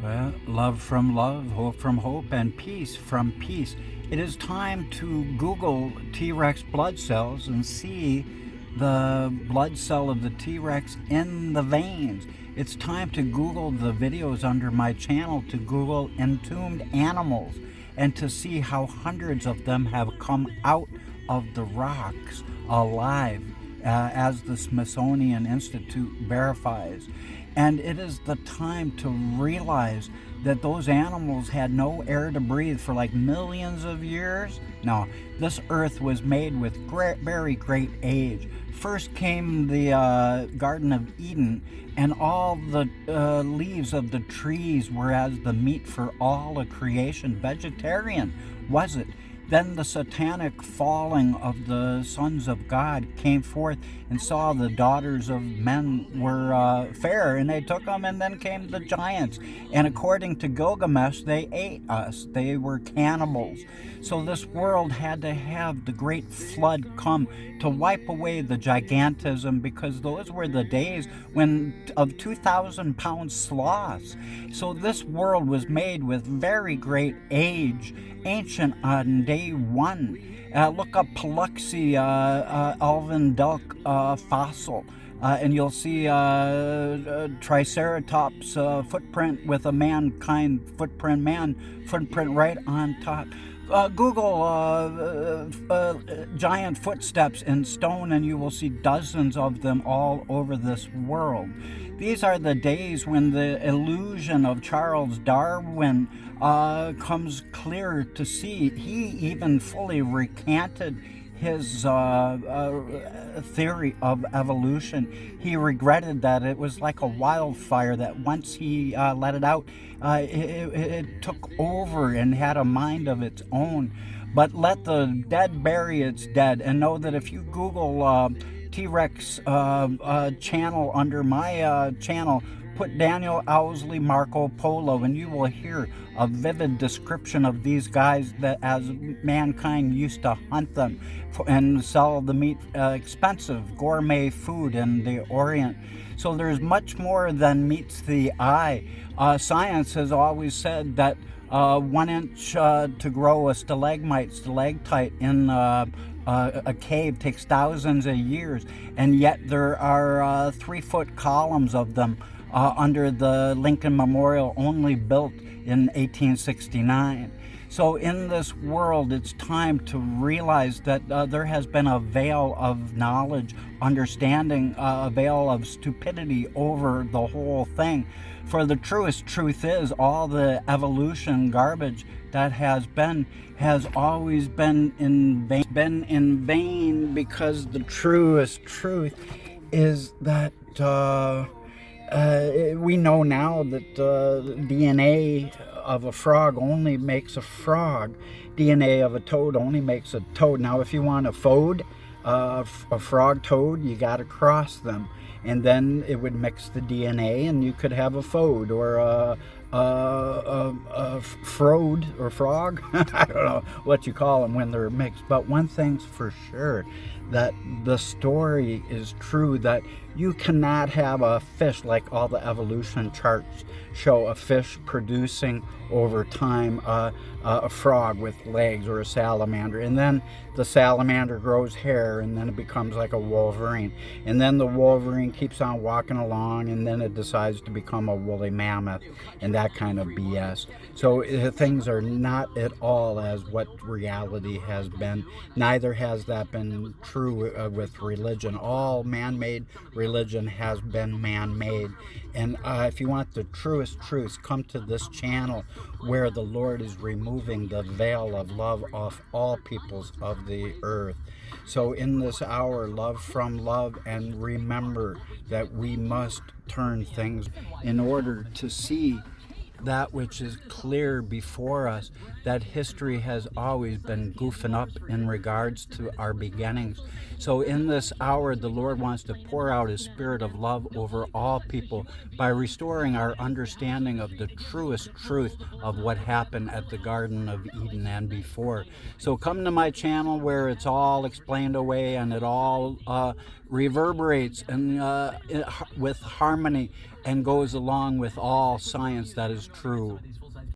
Well, love from love, hope from hope, and peace from peace. It is time to Google T Rex blood cells and see the blood cell of the T Rex in the veins. It's time to Google the videos under my channel, to Google entombed animals, and to see how hundreds of them have come out of the rocks alive, as the Smithsonian Institute verifies. And it is the time to realize that those animals had no air to breathe for like millions of years. No, this earth was made with very great age. First came the Garden of Eden, and all the leaves of the trees were as the meat for all of creation. Vegetarian was it? Then the satanic falling of the sons of God came forth and saw the daughters of men were fair, and they took them, and then came the giants. And according to Gilgamesh, they ate us. They were cannibals. So this world had to have the great flood come to wipe away the gigantism, because those were the days when of 2,000-pound sloths. So this world was made with very great age, ancient on day one. Look up Paluxy Alvin Delk fossil. And you'll see Triceratops footprint with a mankind footprint, man footprint right on top. Google giant footsteps in stone, and you will see dozens of them all over this world. These are the days when the illusion of Charles Darwin comes clear to see. He even fully recanted his theory of evolution. He regretted that it was like a wildfire, that once he let it out, it took over and had a mind of its own. But let the dead bury its dead, and know that if you Google T-Rex channel under my channel, put Daniel Owsley Marco Polo, and you will hear a vivid description of these guys that as mankind used to hunt them and sell the meat, expensive gourmet food in the Orient. So there's much more than meets the eye. Science has always said that 1 inch to grow a stalagmite in a cave takes thousands of years, and yet there are 3-foot columns of them under the Lincoln Memorial, only built in 1869. So in this world, it's time to realize that there has been a veil of knowledge, understanding, a veil of stupidity over the whole thing. For the truest truth is, all the evolution garbage that has always been in vain, because the truest truth is that we know now that DNA of a frog only makes a frog. DNA of a toad only makes a toad. Now, if you want a frog toad, you got to cross them, and then it would mix the DNA, and you could have a fode or a frode or frog. I don't know what you call them when they're mixed. But one thing's for sure, that the story is true, that you cannot have a fish like all the evolution charts show, a fish producing over time a frog with legs, or a salamander, and then the salamander grows hair, and then it becomes like a wolverine, and then the wolverine keeps on walking along, and then it decides to become a woolly mammoth, and that kind of BS. So things are not at all as what reality has been. Neither has that been true with religion. All man-made religion has been man-made. And if you want the truest truths, come to this channel where the Lord is removing the veil of love off all peoples of the earth. So in this hour, love from love, and remember that we must turn things in order to see that which is clear before us, that history has always been goofing up in regards to our beginnings. So in this hour, the Lord wants to pour out his spirit of love over all people by restoring our understanding of the truest truth of what happened at the Garden of Eden and before. So come to my channel where it's all explained away, and it all reverberates and with harmony and goes along with all science that is true.